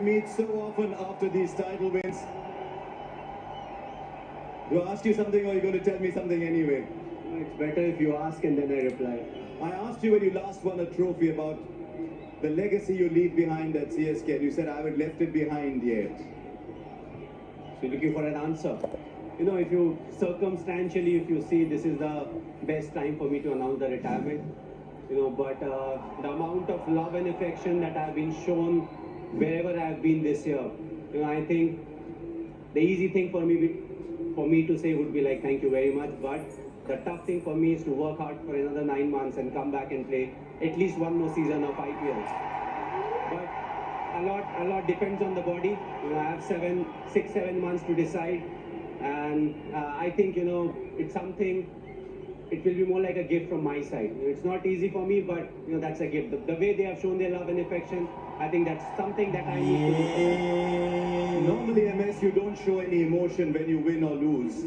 Meet so often after these title wins. Do I ask you something or are you going to tell me something anyway? No, it's better if you ask and then I reply. I asked you when you last won a trophy about the legacy you leave behind at CSK. And you said I haven't left it behind yet. So you're looking for an answer. You know, if you circumstantially, if you see this is the best time for me to announce the retirement, but the amount of love and affection that I've been shown wherever I've been this year, I think the easy thing for me to say would be like thank you very much, but the tough thing for me is to work hard for another 9 months and come back and play at least one more season of IPL. But a lot depends on the body. I have 6-7 months to decide, and I think it's something. It will be more like a gift from my side. It's not easy for me, but that's a gift. The way they have shown their love and affection, I think that's something that I need to do. Normally, MS, you don't show any emotion when you win or lose.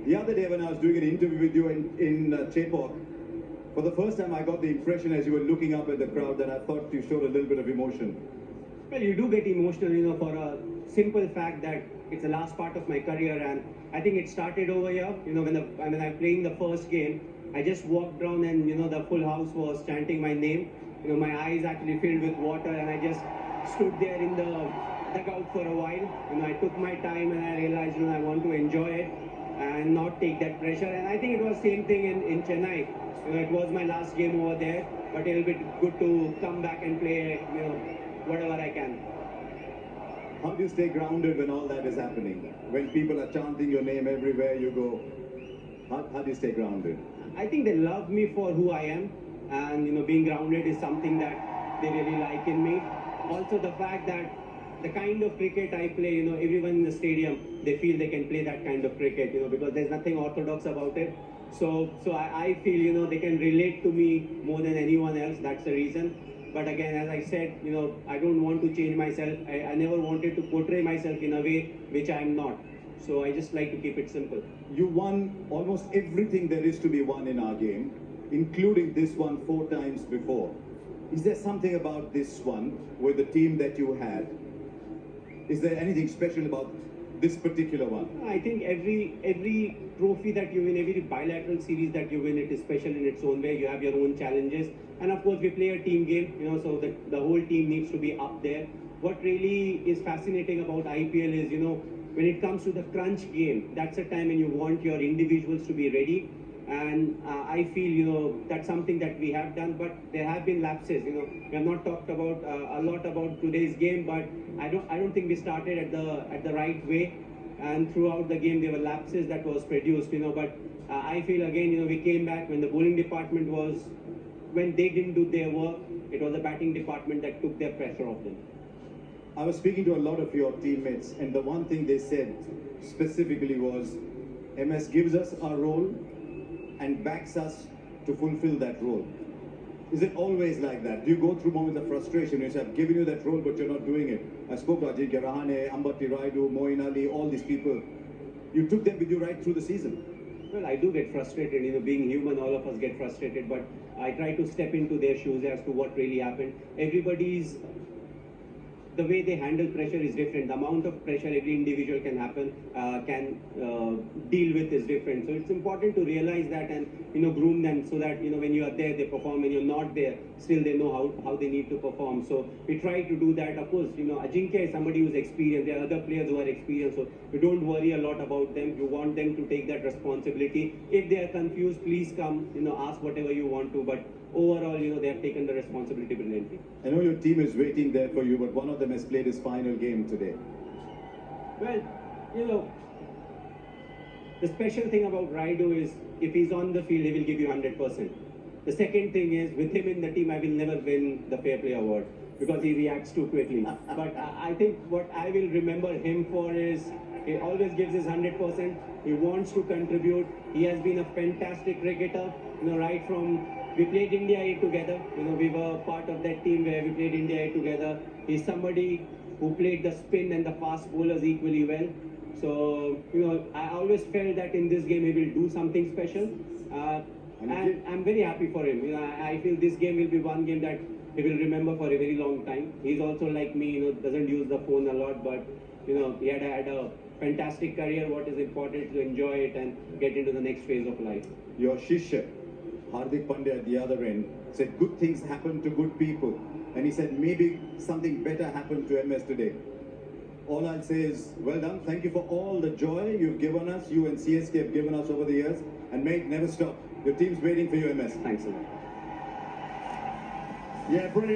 The other day when I was doing an interview with you in Chepauk, for the first time I got the impression as you were looking up at the crowd that I thought you showed a little bit of emotion. Well, you do get emotional, for a simple fact that it's the last part of my career, and I think it started over here. When I'm playing the first game, I just walked around and the full house was chanting my name. My eyes actually filled with water, and I just stood there in the dugout for a while. I took my time and I realized I want to enjoy it and not take that pressure. And I think it was same thing in Chennai. It was my last game over there, but it'll be good to come back and play whatever I can. How do you stay grounded when all that is happening? When people are chanting your name everywhere you go, how do you stay grounded? I think they love me for who I am, and being grounded is something that they really like in me. Also the fact that the kind of cricket I play, everyone in the stadium, they feel they can play that kind of cricket, because there's nothing orthodox about it. So I feel, they can relate to me more than anyone else. That's the reason. But again, as I said, I don't want to change myself. I never wanted to portray myself in a way which I am not. So I just like to keep it simple. You won almost everything there is to be won in our game, including this one 4 times before. Is there something about this one with the team that you had? Is there anything special about this particular one? I think every trophy that you win, every bilateral series that you win, it is special in its own way. You have your own challenges, and of course we play a team game, so the whole team needs to be up there. What really is fascinating about IPL is, when it comes to the crunch game, that's a time when you want your individuals to be ready. And I feel, that's something that we have done, but there have been lapses. We have not talked about a lot about today's game, but I don't think we started at the right way. And throughout the game, there were lapses that was produced. But I feel again, we came back when the bowling department when they didn't do their work. It was the batting department that took their pressure off them. I was speaking to a lot of your teammates, and the one thing they said specifically was, MS gives us our role and backs us to fulfill that role. Is it always like that? Do you go through moments of frustration? You say, I've given you that role, but you're not doing it. I spoke to Ajinkya Rahane, Ambati Raidu, Moeen Ali, all these people. You took them with you right through the season. Well, I do get frustrated. Being human, all of us get frustrated, but I try to step into their shoes as to what really happened. The way they handle pressure is different. The amount of pressure every individual can deal with is different. So it's important to realize that and groom them so that when you are there they perform. When you're not there, still they know how they need to perform. So we try to do that. Of course, Ajinkya is somebody who's experienced. There are other players who are experienced. So you don't worry a lot about them. You want them to take that responsibility. If they are confused, please come. Ask whatever you want to. But overall, they have taken the responsibility brilliantly. I know your team is waiting there for you, but one of them has played his final game today. Well, the special thing about Raidu is if he's on the field, he will give you 100%. The second thing is, with him in the team, I will never win the Fair Play Award because he reacts too quickly. But I think what I will remember him for is he always gives his 100%. He wants to contribute. He has been a fantastic cricketer, right from... We played India A together. We were part of that team where we played India A together. He's somebody who played the spin and the fast bowlers equally well. So, I always felt that in this game he will do something special. And I'm very happy for him. I feel this game will be one game that he will remember for a very long time. He's also like me, doesn't use the phone a lot, but he had a fantastic career. What is important to enjoy it and get into the next phase of life. Your Shishya, Hardik Pandya at the other end, said good things happen to good people. And he said maybe something better happened to MS today. All I'll say is, well done. Thank you for all the joy you've given us, you and CSK have given us over the years. And mate, never stop. Your team's waiting for you, MS. Thanks a lot. Yeah, brilliant.